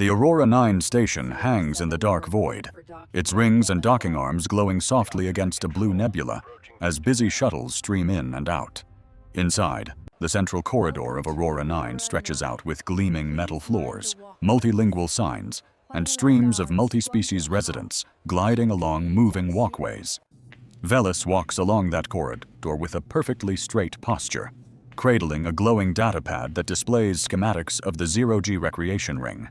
The Aurora 9 station hangs in the dark void, its rings and docking arms glowing softly against a blue nebula as busy shuttles stream in and out. Inside, the central corridor of Aurora 9 stretches out with gleaming metal floors, multilingual signs, and streams of multi-species residents gliding along moving walkways. Velis walks along that corridor with a perfectly straight posture, cradling a glowing datapad that displays schematics of the zero-G recreation ring.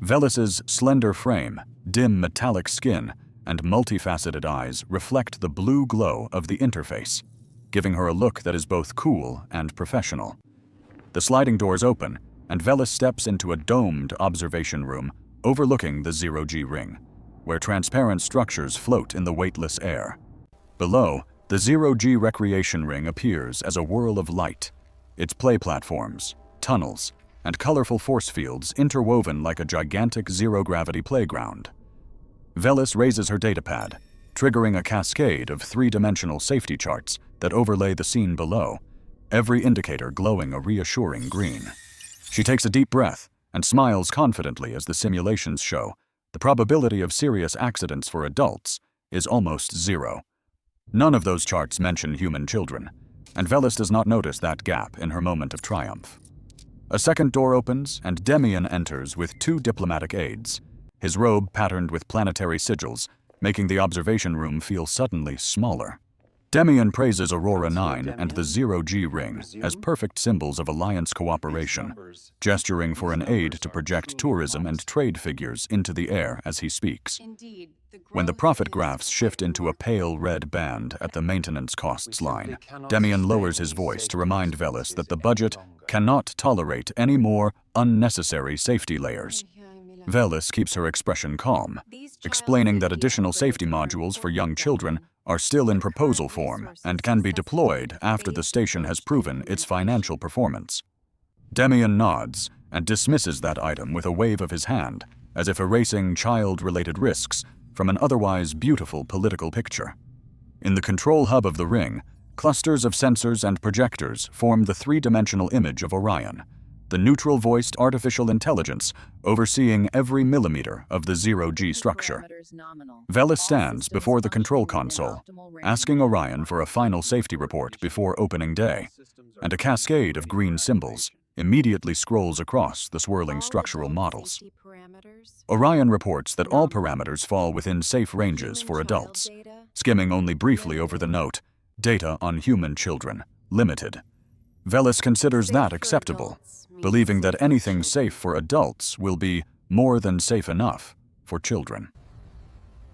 Velis's slender frame, dim metallic skin, and multifaceted eyes reflect the blue glow of the interface, giving her a look that is both cool and professional. The sliding doors open, and Velis steps into a domed observation room overlooking the zero-G ring, where transparent structures float in the weightless air. Below, the zero-G recreation ring appears as a whirl of light, its play platforms, tunnels, and colorful force fields interwoven like a gigantic zero-gravity playground. Velis raises her datapad, triggering a cascade of three-dimensional safety charts that overlay the scene below, every indicator glowing a reassuring green. She takes a deep breath and smiles confidently as the simulations show the probability of serious accidents for adults is almost zero. None of those charts mention human children, and Velis does not notice that gap in her moment of triumph. A second door opens, and Demian enters with two diplomatic aides, his robe patterned with planetary sigils, making the observation room feel suddenly smaller. Demian praises Aurora 9 and the zero-G ring as perfect symbols of alliance cooperation, gesturing for an aide to project tourism and trade figures into the air as he speaks. When the profit graphs shift into a pale red band at the maintenance costs line, Demian lowers his voice to remind Velis that the budget cannot tolerate any more unnecessary safety layers. Velis keeps her expression calm, explaining that additional safety modules for young children are still in proposal form and can be deployed after the station has proven its financial performance. Demian nods and dismisses that item with a wave of his hand, as if erasing child-related risks from an otherwise beautiful political picture. In the control hub of the ring, clusters of sensors and projectors form the three-dimensional image of Orion, the neutral-voiced artificial intelligence overseeing every millimeter of the zero-G structure. Velis stands before the control console, asking Orion for a final safety report before opening day, and a cascade of green symbols immediately scrolls across the swirling structural models. Orion reports that all parameters fall within safe ranges for adults, skimming only briefly over the note, "Data on human children, limited." Velis considers that acceptable, believing that anything safe for adults will be more than safe enough for children.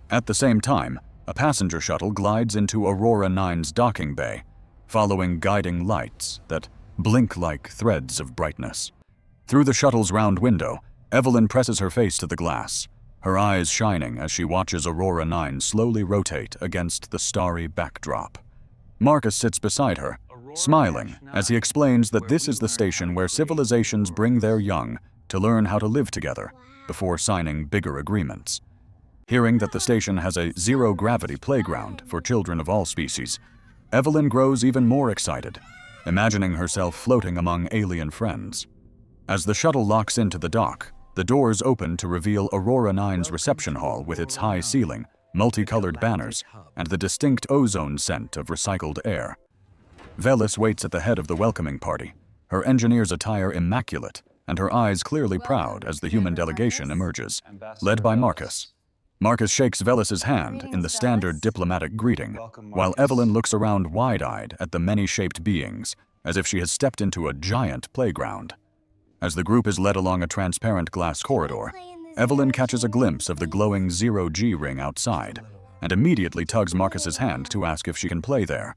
At the same time, a passenger shuttle glides into Aurora 9's docking bay, following guiding lights that blink like threads of brightness. Through the shuttle's round window, Evelyn presses her face to the glass, her eyes shining as she watches Aurora 9 slowly rotate against the starry backdrop. Marcus sits beside her, smiling as he explains that this is the station where civilizations bring their young to learn how to live together before signing bigger agreements. Hearing that the station has a zero-gravity playground for children of all species, Evelyn grows even more excited, imagining herself floating among alien friends. As the shuttle locks into the dock, the doors open to reveal Aurora 9's reception hall with its high ceiling, multicolored banners, and the distinct ozone scent of recycled air. Velis waits at the head of the welcoming party, her engineer's attire immaculate and her eyes clearly proud as the human delegation emerges, led by Marcus. Marcus shakes Velis's hand in the standard diplomatic greeting, while Evelyn looks around wide-eyed at the many-shaped beings, as if she has stepped into a giant playground. As the group is led along a transparent glass corridor, Evelyn catches a glimpse of the glowing zero-G ring outside, and immediately tugs Marcus's hand to ask if she can play there.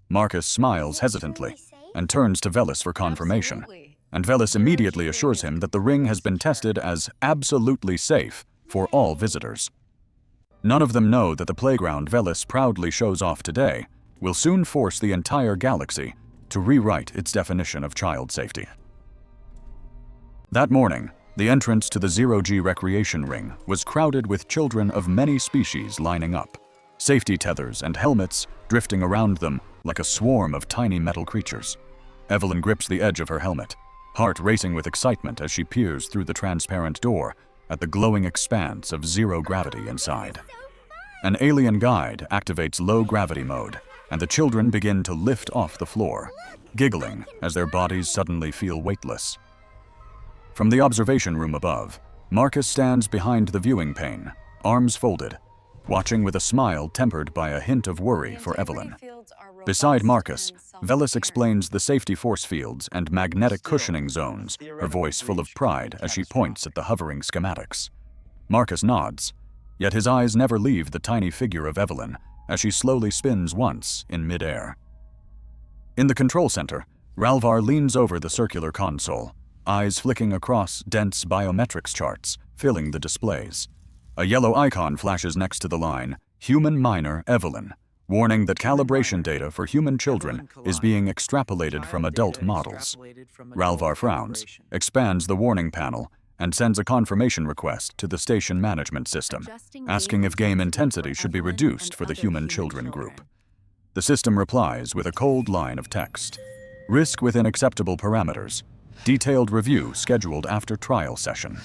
Marcus smiles hesitantly and turns to Velis for confirmation, and Velis immediately assures him that the ring has been tested as absolutely safe for all visitors. None of them know that the playground Velis proudly shows off today will soon force the entire galaxy to rewrite its definition of child safety. That morning, the entrance to the zero-G recreation ring was crowded with children of many species lining up, safety tethers and helmets drifting around them like a swarm of tiny metal creatures. Evelyn grips the edge of her helmet, heart racing with excitement as she peers through the transparent door at the glowing expanse of zero gravity inside. An alien guide activates low gravity mode, and the children begin to lift off the floor, giggling as their bodies suddenly feel weightless. From the observation room above, Marcus stands behind the viewing pane, arms folded, watching with a smile tempered by a hint of worry for Evelyn. Beside Marcus, Velis explains the safety force fields and magnetic cushioning zones, her voice full of pride as she points at the hovering schematics. Marcus nods, yet his eyes never leave the tiny figure of Evelyn as she slowly spins once in midair. In the control center, Ralvar leans over the circular console, eyes flicking across dense biometrics charts, filling the displays. A yellow icon flashes next to the line, "Human Minor Evelyn," warning that calibration data for human children is being extrapolated from adult models. Ralvar frowns, expands the warning panel, and sends a confirmation request to the station management system, asking if game intensity should be reduced for the human children group. The system replies with a cold line of text. Risk within acceptable parameters. Detailed review scheduled after trial session.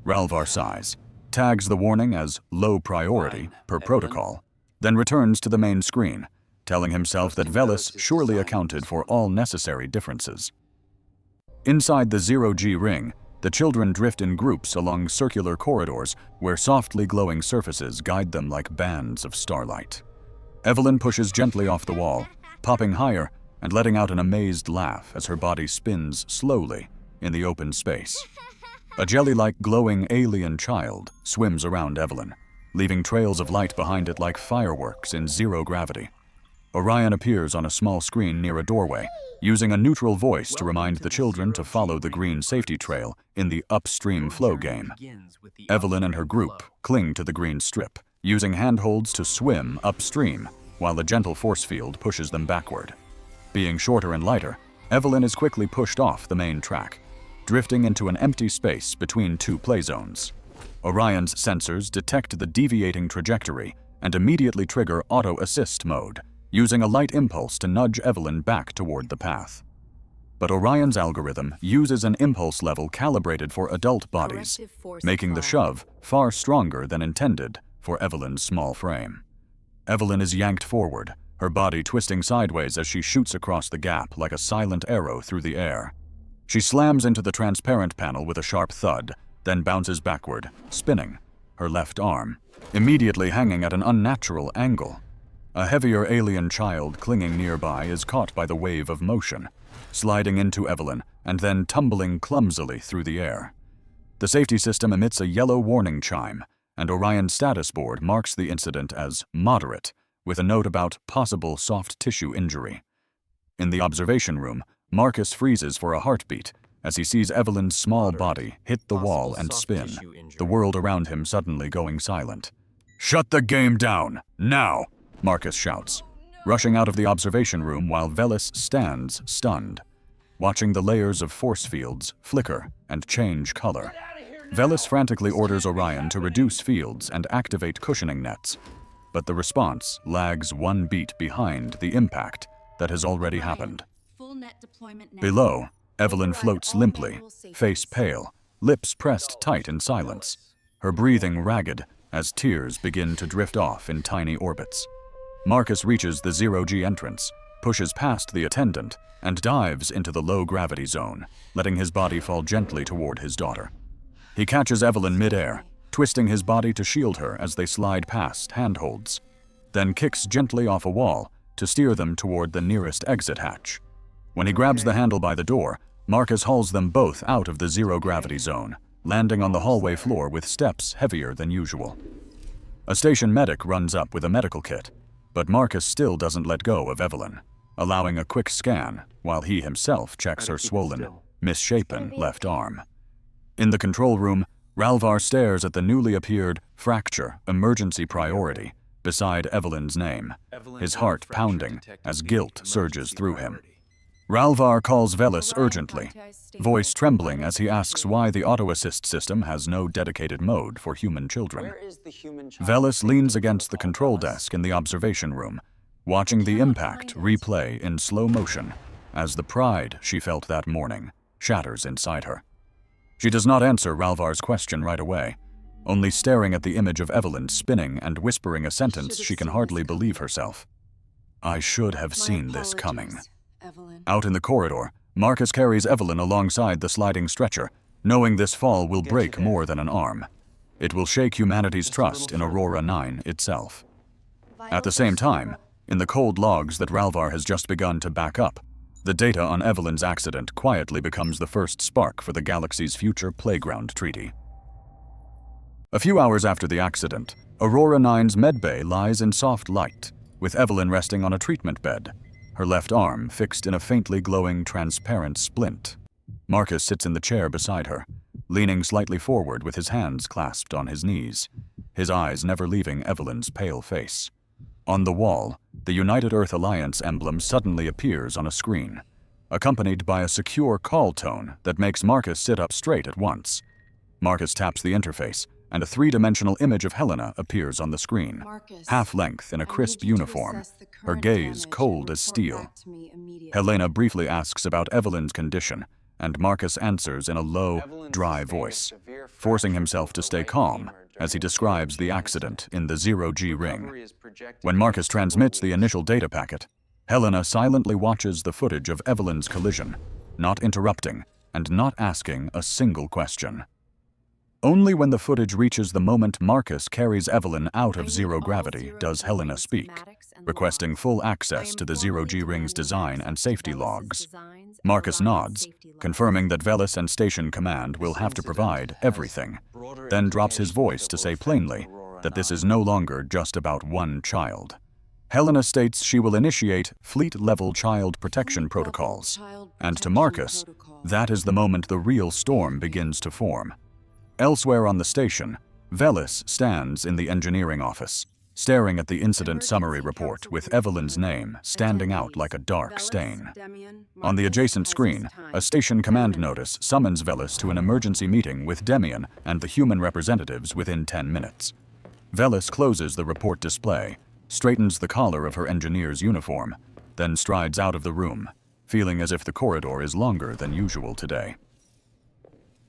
Ralvar sighs, tags the warning as low priority per protocol, then returns to the main screen, telling himself that Velis surely accounted for all necessary differences. Inside the zero-G ring, the children drift in groups along circular corridors where softly glowing surfaces guide them like bands of starlight. Evelyn pushes gently off the wall, popping higher and letting out an amazed laugh as her body spins slowly in the open space. A jelly-like glowing alien child swims around Evelyn, leaving trails of light behind it like fireworks in zero gravity. Orion appears on a small screen near a doorway, using a neutral voice to remind the children to follow the green safety trail in the upstream flow game. Evelyn and her group cling to the green strip, using handholds to swim upstream, while a gentle force field pushes them backward. Being shorter and lighter, Evelyn is quickly pushed off the main track, drifting into an empty space between two play zones. Orion's sensors detect the deviating trajectory and immediately trigger auto-assist mode, using a light impulse to nudge Evelyn back toward the path. But Orion's algorithm uses an impulse level calibrated for adult bodies, making the shove far stronger than intended for Evelyn's small frame. Evelyn is yanked forward, her body twisting sideways as she shoots across the gap like a silent arrow through the air. She slams into the transparent panel with a sharp thud, then bounces backward, spinning, her left arm, immediately hanging at an unnatural angle. A heavier alien child clinging nearby is caught by the wave of motion, sliding into Evelyn and then tumbling clumsily through the air. The safety system emits a yellow warning chime, and Orion's status board marks the incident as moderate, with a note about possible soft tissue injury. In the observation room, Marcus freezes for a heartbeat as he sees Evelyn's small body hit the wall and spin, the world around him suddenly going silent. "Shut the game down, now!" Marcus shouts, rushing out of the observation room while Velis stands stunned, watching the layers of force fields flicker and change color. Velis frantically orders Orion to reduce fields and activate cushioning nets, but the response lags one beat behind the impact that has already happened. Below, Evelyn floats limply, face pale, lips pressed tight in silence, her breathing ragged as tears begin to drift off in tiny orbits. Marcus reaches the zero-G entrance, pushes past the attendant, and dives into the low-gravity zone, letting his body fall gently toward his daughter. He catches Evelyn midair, twisting his body to shield her as they slide past handholds, then kicks gently off a wall to steer them toward the nearest exit hatch. When he grabs the handle by the door, Marcus hauls them both out of the zero-gravity zone, landing on the hallway floor with steps heavier than usual. A station medic runs up with a medical kit, but Marcus still doesn't let go of Evelyn, allowing a quick scan while he himself checks her swollen, misshapen left arm. In the control room, Ralvar stares at the newly appeared fracture emergency priority beside Evelyn's name, his heart pounding as guilt surges through him. Ralvar calls Velis urgently, voice trembling as he asks why the auto-assist system has no dedicated mode for human children. Velis leans against the control desk in the observation room, watching the impact replay in slow motion as the pride she felt that morning shatters inside her. She does not answer Ralvar's question right away, only staring at the image of Evelyn spinning and whispering a sentence she can hardly believe herself. I should have seen this coming. Evelyn. Out in the corridor, Marcus carries Evelyn alongside the sliding stretcher, knowing this fall will break more than an arm. It will shake humanity's trust in Aurora 9 itself. At the same time, in the cold logs that Ralvar has just begun to back up, the data on Evelyn's accident quietly becomes the first spark for the galaxy's future playground treaty. A few hours after the accident, Aurora 9's medbay lies in soft light, with Evelyn resting on a treatment bed, her left arm fixed in a faintly glowing transparent splint. Marcus sits in the chair beside her, leaning slightly forward with his hands clasped on his knees, his eyes never leaving Evelyn's pale face. On the wall, the United Earth Alliance emblem suddenly appears on a screen, accompanied by a secure call tone that makes Marcus sit up straight at once. Marcus taps the interface, and a three-dimensional image of Helena appears on the screen, half-length in a crisp uniform, her gaze cold as steel. Helena briefly asks about Evelyn's condition, and Marcus answers in a low, dry voice, forcing himself to stay calm as he describes the accident in the 0G ring. When Marcus transmits the initial data packet, Helena silently watches the footage of Evelyn's collision, not interrupting and not asking a single question. Only when the footage reaches the moment Marcus carries Evelyn out of zero gravity does Helena speak, requesting full access to the 0G ring's design and safety logs. Marcus nods, confirming that Velis and Station Command will have to provide everything, then drops his voice to say plainly that this is no longer just about one child. Helena states she will initiate fleet-level child protection protocols, and to Marcus, that is the moment the real storm begins to form. Elsewhere on the station, Velis stands in the engineering office, staring at the incident summary report with Evelyn's name standing out like a dark stain. On the adjacent screen, a station command notice summons Velis to an emergency meeting with Demian and the human representatives within 10 minutes. Velis closes the report display, straightens the collar of her engineer's uniform, then strides out of the room, feeling as if the corridor is longer than usual today.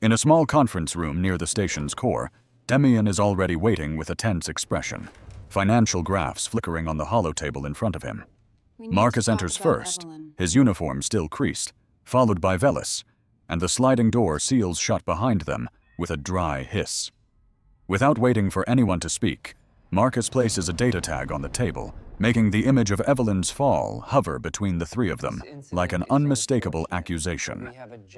In a small conference room near the station's core, Demian is already waiting with a tense expression, financial graphs flickering on the holotable in front of him. Marcus enters first, his uniform still creased, followed by Velis, and the sliding door seals shut behind them with a dry hiss. Without waiting for anyone to speak, Marcus places a data tag on the table, making the image of Evelyn's fall hover between the three of them, like an unmistakable accusation.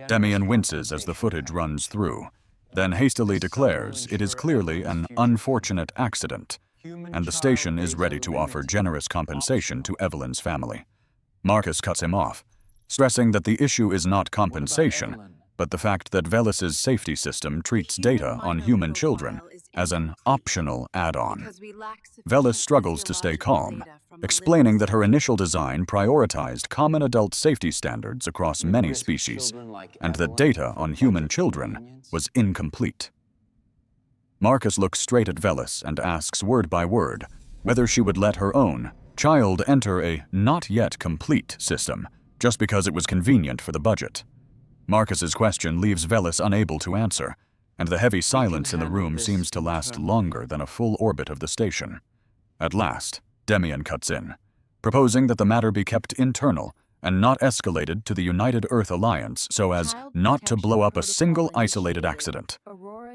Demian winces as the footage runs through, then hastily declares it is clearly an unfortunate accident, and the station is ready to offer generous compensation to Evelyn's family. Marcus cuts him off, stressing that the issue is not compensation, but the fact that Velis's safety system treats data on human children as an optional add-on. Velis struggles to stay calm, explaining that her initial design prioritized common adult safety standards across many species, and that data on human children was incomplete. Marcus looks straight at Velis and asks word by word whether she would let her own child enter a not-yet-complete system just because it was convenient for the budget. Marcus's question leaves Velis unable to answer, and the heavy silence in the room seems to last longer than a full orbit of the station. At last, Demian cuts in, proposing that the matter be kept internal and not escalated to the United Earth Alliance so as not to blow up a single isolated accident.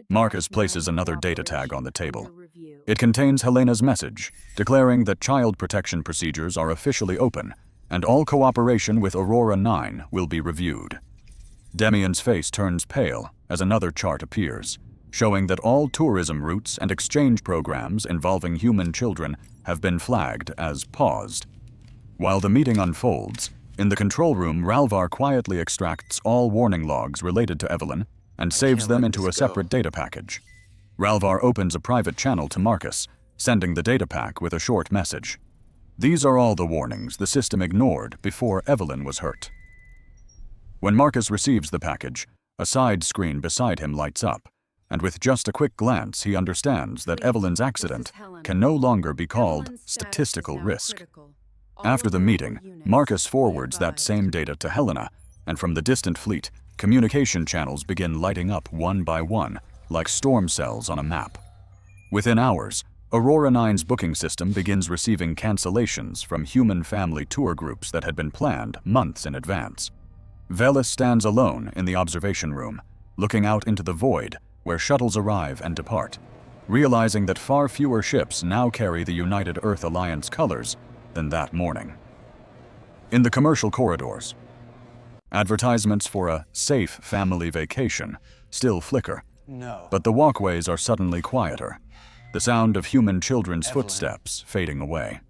Marcus places another data tag on the table. It contains Helena's message, declaring that child protection procedures are officially open and all cooperation with Aurora 9 will be reviewed. Demian's face turns pale as another chart appears, showing that all tourism routes and exchange programs involving human children have been flagged as paused. While the meeting unfolds, in the control room, Ralvar quietly extracts all warning logs related to Evelyn and saves them into a separate data package. Ralvar opens a private channel to Marcus, sending the data pack with a short message. These are all the warnings the system ignored before Evelyn was hurt. When Marcus receives the package, a side screen beside him lights up, and with just a quick glance he understands that Evelyn's accident can no longer be called statistical risk. After the meeting, Marcus forwards that same data to Helena, and from the distant fleet, communication channels begin lighting up one by one, like storm cells on a map. Within hours, Aurora 9's booking system begins receiving cancellations from human family tour groups that had been planned months in advance. Velis stands alone in the observation room, looking out into the void where shuttles arrive and depart, realizing that far fewer ships now carry the United Earth Alliance colors than that morning. In the commercial corridors, advertisements for a safe family vacation still flicker, but the walkways are suddenly quieter, the sound of human children's footsteps fading away.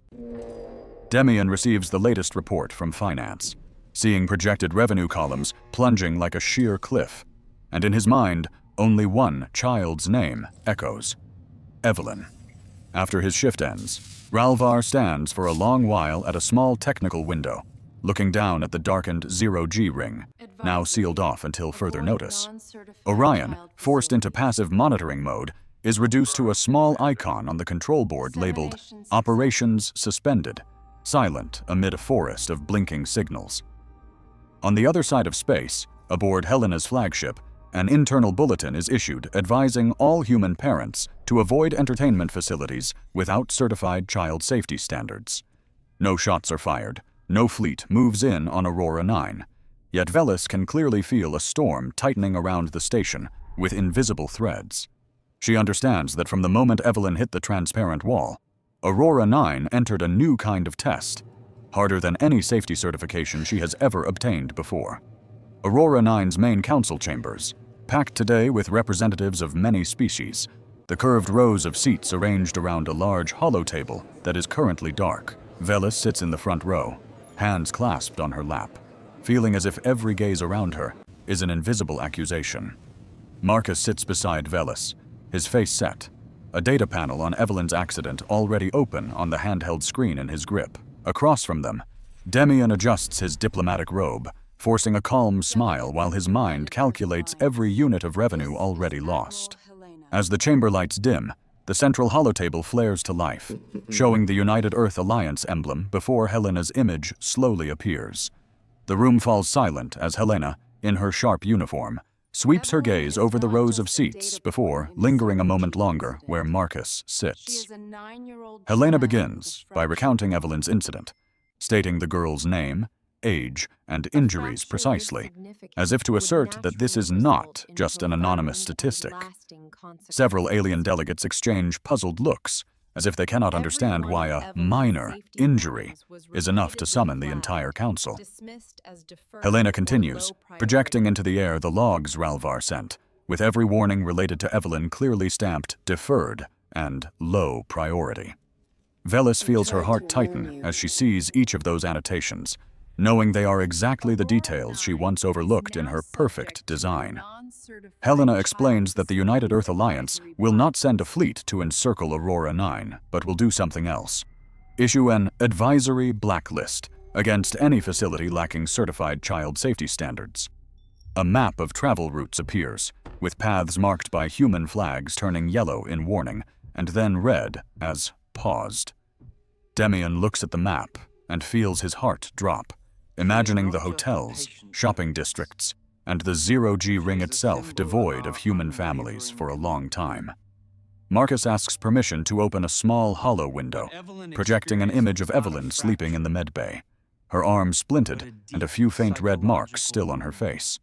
Demian receives the latest report from finance, seeing projected revenue columns plunging like a sheer cliff, and in his mind, only one child's name echoes: Evelyn. After his shift ends, Ralvar stands for a long while at a small technical window, looking down at the darkened zero-G ring, now sealed off until further notice. Orion, forced into passive monitoring mode, is reduced to a small icon on the control board labeled Operations Suspended, silent amid a forest of blinking signals. On the other side of space, aboard Helena's flagship, an internal bulletin is issued advising all human parents to avoid entertainment facilities without certified child safety standards. No shots are fired, no fleet moves in on Aurora 9, yet Velis can clearly feel a storm tightening around the station with invisible threads. She understands that from the moment Evelyn hit the transparent wall, Aurora 9 entered a new kind of test, harder than any safety certification she has ever obtained before. Aurora 9's main council chambers, packed today with representatives of many species, the curved rows of seats arranged around a large hollow table that is currently dark. Velis sits in the front row, hands clasped on her lap, feeling as if every gaze around her is an invisible accusation. Marcus sits beside Velis, his face set, a data panel on Evelyn's accident already open on the handheld screen in his grip. Across from them, Demian adjusts his diplomatic robe, forcing a calm smile while his mind calculates every unit of revenue already lost. As the chamber lights dim, the central holotable flares to life, showing the United Earth Alliance emblem before Helena's image slowly appears. The room falls silent as Helena, in her sharp uniform, sweeps her gaze over the rows of seats before lingering a moment longer where Marcus sits. Helena begins by recounting Evelyn's incident, stating the girl's name, age, and injuries precisely, as if to assert that this is not just an anonymous statistic. Several alien delegates exchange puzzled looks, as if they cannot understand why a minor injury is enough to summon the entire council. Helena continues, projecting into the air the logs Ralvar sent, with every warning related to Evelyn clearly stamped deferred and low priority. Velis feels her heart tighten as she sees each of those annotations, knowing they are exactly the details she once overlooked in her perfect design. Helena explains that the United Earth Alliance will not send a fleet to encircle Aurora 9, but will do something else. Issue an advisory blacklist against any facility lacking certified child safety standards. A map of travel routes appears, with paths marked by human flags turning yellow in warning, and then red as paused. Demian looks at the map and feels his heart drop, imagining the hotels, shopping districts, and the zero-G ring itself devoid of human families for a long time. Marcus asks permission to open a small hollow window, projecting an image of Evelyn sleeping in the medbay, her arm splinted and a few faint red marks still on her face.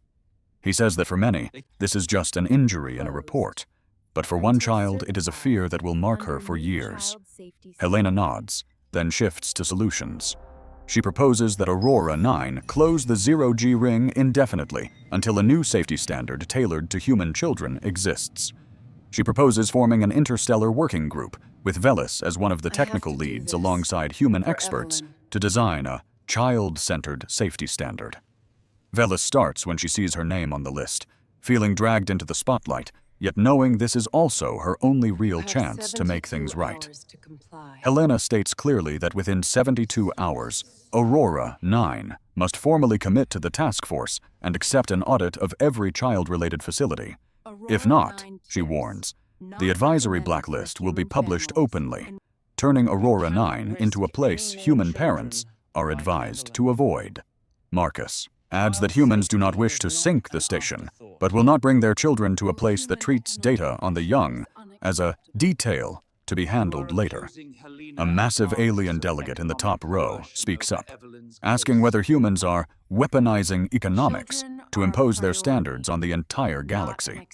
He says that for many, this is just an injury in a report, but for one child it is a fear that will mark her for years. Helena nods, then shifts to solutions. She proposes that Aurora 9 close the zero-G ring indefinitely until a new safety standard tailored to human children exists. She proposes forming an interstellar working group with Velis as one of the technical leads alongside human experts to design a child-centered safety standard. Velis starts when she sees her name on the list, feeling dragged into the spotlight, yet knowing this is also her only real chance to make things right. Helena states clearly that within 72 hours, Aurora 9 must formally commit to the task force and accept an audit of every child-related facility. If not, she warns, the advisory blacklist will be published openly, turning Aurora 9 into a place human parents are advised to avoid. Marcus adds that humans do not wish to sink the station, but will not bring their children to a place that treats data on the young as a detail to be handled later. A massive alien delegate in the top row speaks up, asking whether humans are weaponizing economics to impose their standards on the entire galaxy.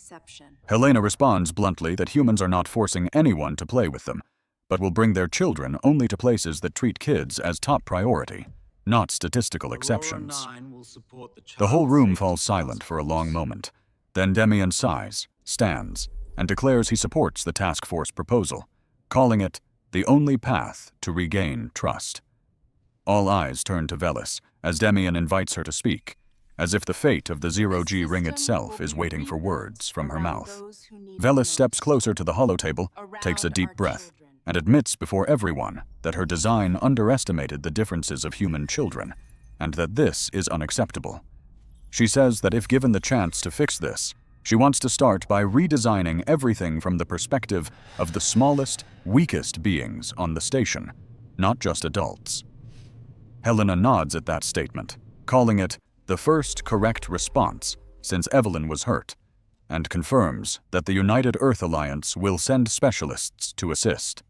Helena responds bluntly that humans are not forcing anyone to play with them, but will bring their children only to places that treat kids as top priority, not statistical exceptions. The whole room falls silent for a long moment. Then Demian sighs, stands, and declares he supports the task force proposal, calling it the only path to regain trust. All eyes turn to Velis as Demian invites her to speak, as if the fate of the zero-G ring itself is waiting for words from her mouth. Velis steps closer to the holotable, takes a deep breath, and admits before everyone that her design underestimated the differences of human children, and that this is unacceptable. She says that if given the chance to fix this, she wants to start by redesigning everything from the perspective of the smallest, weakest beings on the station, not just adults. Helena nods at that statement, calling it the first correct response since Evelyn was hurt, and confirms that the United Earth Alliance will send specialists to assist.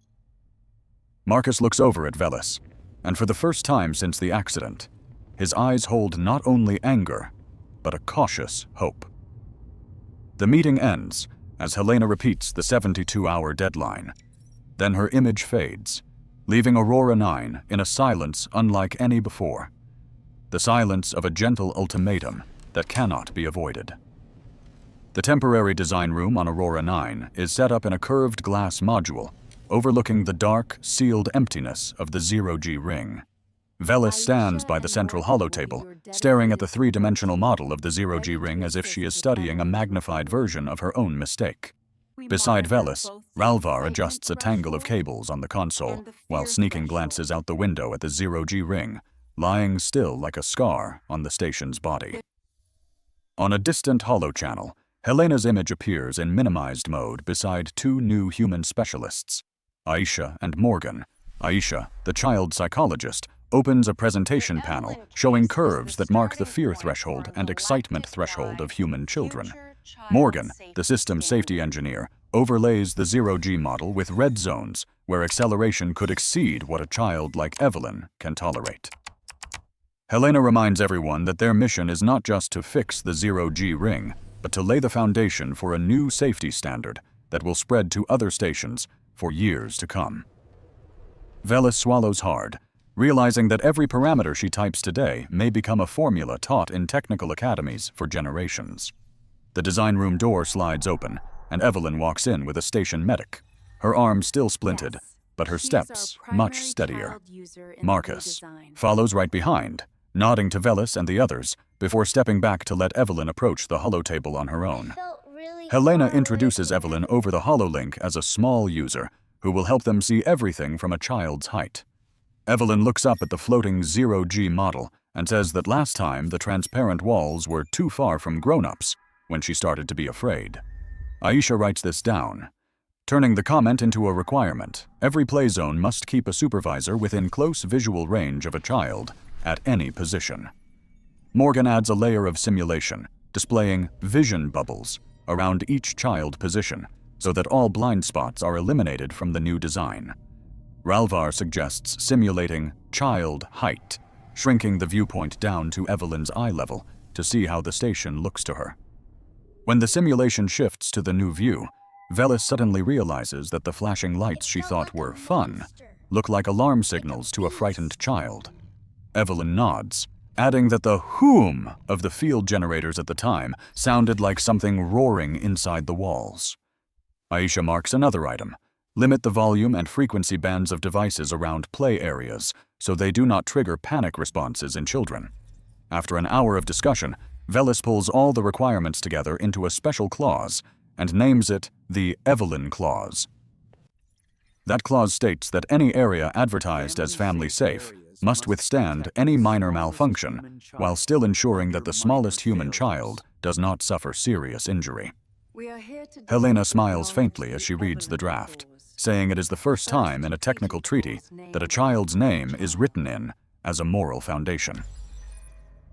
Marcus looks over at Velis, and for the first time since the accident, his eyes hold not only anger, but a cautious hope. The meeting ends as Helena repeats the 72-hour deadline. Then her image fades, leaving Aurora 9 in a silence unlike any before. The silence of a gentle ultimatum that cannot be avoided. The temporary design room on Aurora 9 is set up in a curved glass module overlooking the dark, sealed emptiness of the zero-G ring. Velis stands by the central holotable, staring at the three-dimensional model of the zero-G ring as if she is studying a magnified version of her own mistake. Beside Velis, Ralvar adjusts a tangle of cables on the console, while sneaking glances out the window at the zero-G ring, lying still like a scar on the station's body. On a distant holochannel, Helena's image appears in minimized mode beside two new human specialists, Aisha and Morgan. Aisha, the child psychologist, opens a presentation panel showing curves that mark the fear threshold and excitement threshold of human children. Morgan, the system safety engineer, overlays the zero-G model with red zones where acceleration could exceed what a child like Evelyn can tolerate. Helena reminds everyone that their mission is not just to fix the zero-G ring, but to lay the foundation for a new safety standard that will spread to other stations for years to come. Velis swallows hard, realizing that every parameter she types today may become a formula taught in technical academies for generations. The design room door slides open, and Evelyn walks in with a station medic, her arm still splinted, but her steps much steadier. Marcus follows right behind, nodding to Velis and the others before stepping back to let Evelyn approach the holotable on her own. Helena introduces Evelyn over the hololink as a small user who will help them see everything from a child's height. Evelyn looks up at the floating zero-G model and says that last time the transparent walls were too far from grown-ups when she started to be afraid. Aisha writes this down, turning the comment into a requirement. Every play zone must keep a supervisor within close visual range of a child at any position. Morgan adds a layer of simulation, displaying vision bubbles around each child position so that all blind spots are eliminated from the new design. Ralvar suggests simulating child height, shrinking the viewpoint down to Evelyn's eye level to see how the station looks to her. When the simulation shifts to the new view, Velis suddenly realizes that the flashing lights she thought were fun look like alarm signals to a frightened child. Evelyn nods, adding that the whoom of the field generators at the time sounded like something roaring inside the walls. Aisha marks another item. Limit the volume and frequency bands of devices around play areas so they do not trigger panic responses in children. After an hour of discussion, Velis pulls all the requirements together into a special clause and names it the Evelyn Clause. That clause states that any area advertised as family safe must withstand any minor malfunction while still ensuring that the smallest human child does not suffer serious injury. Helena smiles faintly as she reads the draft, saying it is the first time in a technical treaty that a child's name is written in as a moral foundation.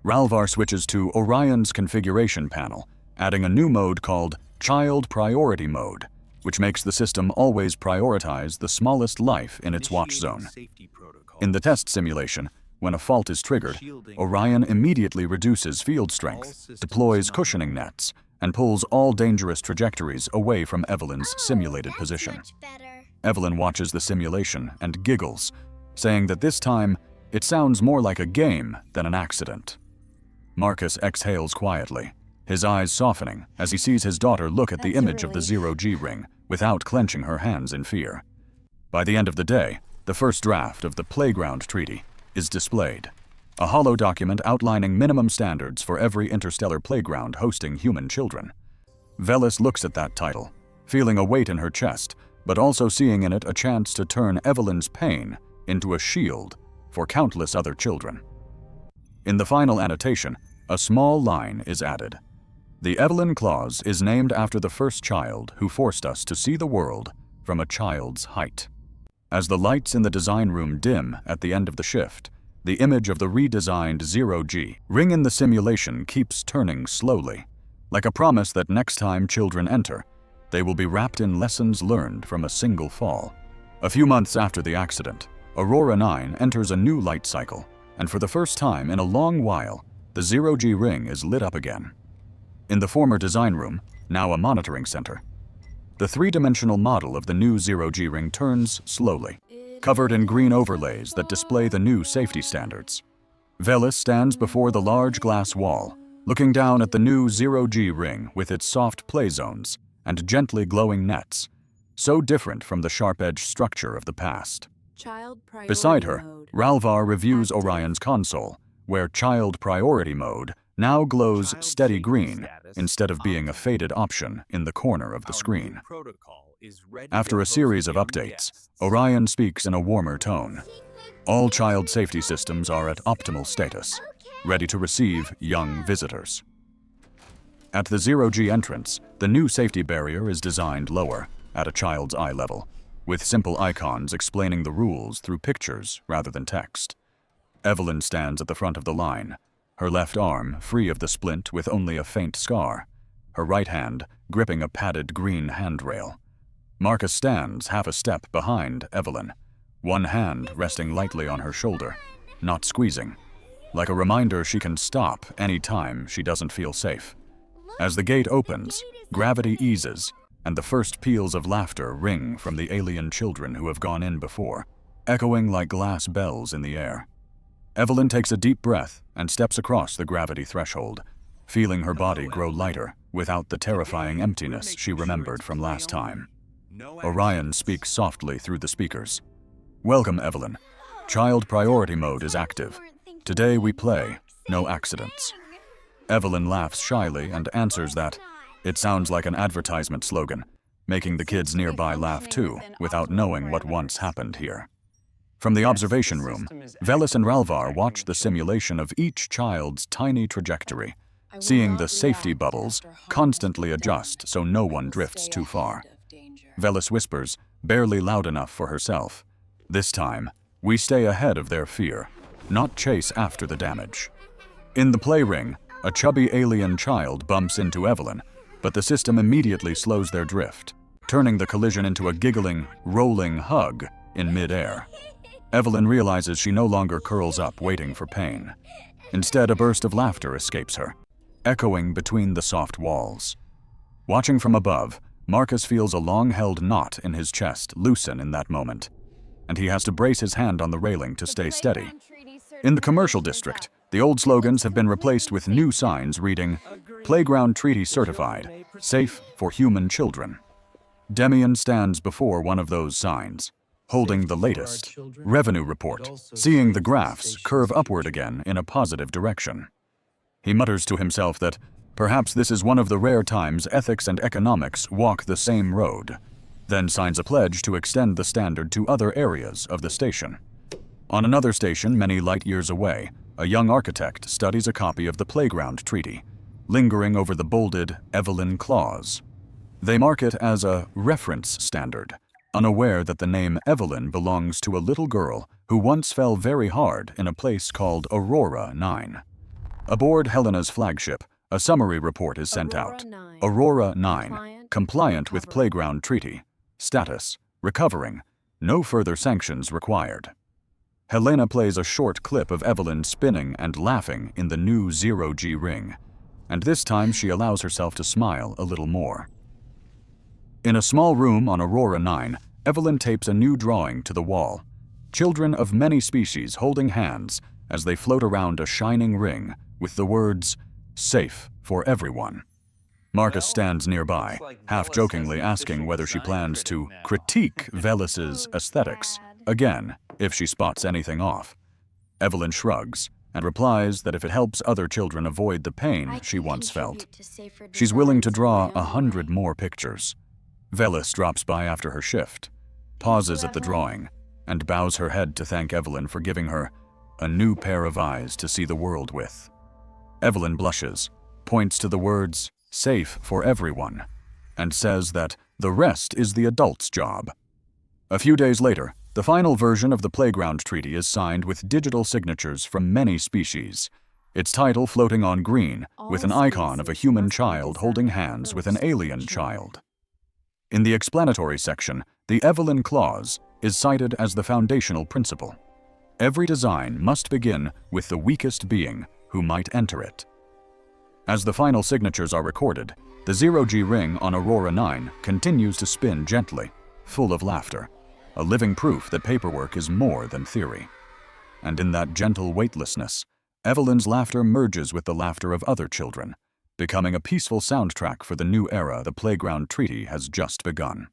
Ralvar switches to Orion's configuration panel, adding a new mode called Child Priority Mode, which makes the system always prioritize the smallest life in its watch zone. In the test simulation, when a fault is triggered, Orion immediately reduces field strength, deploys cushioning nets, and pulls all dangerous trajectories away from Evelyn's simulated position. Evelyn watches the simulation and giggles, saying that this time it sounds more like a game than an accident. Marcus exhales quietly, his eyes softening as he sees his daughter look at the image of the zero-G ring without clenching her hands in fear. By the end of the day, the first draft of the Playground Treaty is displayed, a hollow document outlining minimum standards for every interstellar playground hosting human children. Velis looks at that title, feeling a weight in her chest, but also seeing in it a chance to turn Evelyn's pain into a shield for countless other children. In the final annotation, a small line is added. The Evelyn clause is named after the first child who forced us to see the world from a child's height. As the lights in the design room dim at the end of the shift, the image of the redesigned zero-G ring in the simulation keeps turning slowly, like a promise that next time children enter, they will be wrapped in lessons learned from a single fall. A few months after the accident, Aurora 9 enters a new light cycle, and for the first time in a long while, the zero-G ring is lit up again. In the former design room, now a monitoring center, the three-dimensional model of the new zero-G ring turns slowly, covered in green overlays that display the new safety standards. Velis stands before the large glass wall, looking down at the new zero-G ring with its soft play zones and gently glowing nets, so different from the sharp-edged structure of the past. Beside her, Ralvar reviews Orion's console, where Child Priority Mode now glows steady green instead of being a faded option in the corner of the screen. After a series of updates, Orion speaks in a warmer tone. All child safety systems are at optimal status, ready to receive young visitors. At the zero-G entrance, the new safety barrier is designed lower, at a child's eye level, with simple icons explaining the rules through pictures rather than text. Evelyn stands at the front of the line, her left arm free of the splint with only a faint scar, her right hand gripping a padded green handrail. Marcus stands half a step behind Evelyn, one hand resting lightly on her shoulder, not squeezing, like a reminder she can stop any time she doesn't feel safe. As the gate opens, gravity eases, and the first peals of laughter ring from the alien children who have gone in before, echoing like glass bells in the air. Evelyn takes a deep breath and steps across the gravity threshold, feeling her body grow lighter without the terrifying emptiness she remembered from last time. Orion speaks softly through the speakers. "Welcome, Evelyn. Child Priority Mode is active. Today we play, no accidents." Evelyn laughs shyly and answers that it sounds like an advertisement slogan, making the kids nearby laugh too, without knowing what once happened here. From the observation room, Velis and Ralvar watch the simulation of each child's tiny trajectory, seeing the safety bubbles constantly adjust so no one drifts too far. Velis whispers, barely loud enough for herself, "This time, we stay ahead of their fear, not chase after the damage." In the play ring, a chubby alien child bumps into Evelyn, but the system immediately slows their drift, turning the collision into a giggling, rolling hug in mid-air. Evelyn realizes she no longer curls up waiting for pain. Instead, a burst of laughter escapes her, echoing between the soft walls. Watching from above, Marcus feels a long-held knot in his chest loosen in that moment, and he has to brace his hand on the railing to stay steady. In the commercial district, the old slogans have been replaced with new signs reading, "Playground Treaty Certified, Safe for Human Children." Demian stands before one of those signs, holding the latest revenue report, seeing the graphs curve upward again in a positive direction. He mutters to himself that perhaps this is one of the rare times ethics and economics walk the same road, then signs a pledge to extend the standard to other areas of the station. On another station many light years away, a young architect studies a copy of the Playground Treaty, lingering over the bolded Evelyn clause. They mark it as a reference standard, unaware that the name Evelyn belongs to a little girl who once fell very hard in a place called Aurora 9. Aboard Helena's flagship, a summary report is sent out. Aurora 9, compliant with Playground Treaty. Status, recovering. No further sanctions required. Helena plays a short clip of Evelyn spinning and laughing in the new zero-G ring, and this time she allows herself to smile a little more. In a small room on Aurora 9, Evelyn tapes a new drawing to the wall. Children of many species holding hands as they float around a shining ring with the words, "Safe for everyone." Marcus stands nearby, half-jokingly asking whether she plans to critique Velis's aesthetics again if she spots anything off. Evelyn shrugs and replies that if it helps other children avoid the pain she once felt, she's willing to draw 100 more pictures. Velis drops by after her shift, pauses at the drawing, and bows her head to thank Evelyn for giving her a new pair of eyes to see the world with. Evelyn blushes, points to the words, "Safe for everyone," and says that the rest is the adult's job. A few days later, the final version of the Playground Treaty is signed with digital signatures from many species, its title floating on green with an icon of a human child holding hands with an alien child. In the explanatory section, the Evelyn Clause is cited as the foundational principle. Every design must begin with the weakest being who might enter it. As the final signatures are recorded, the zero-G ring on Aurora 9 continues to spin gently, full of laughter, a living proof that paperwork is more than theory. And in that gentle weightlessness, Evelyn's laughter merges with the laughter of other children, becoming a peaceful soundtrack for the new era the Playground Treaty has just begun.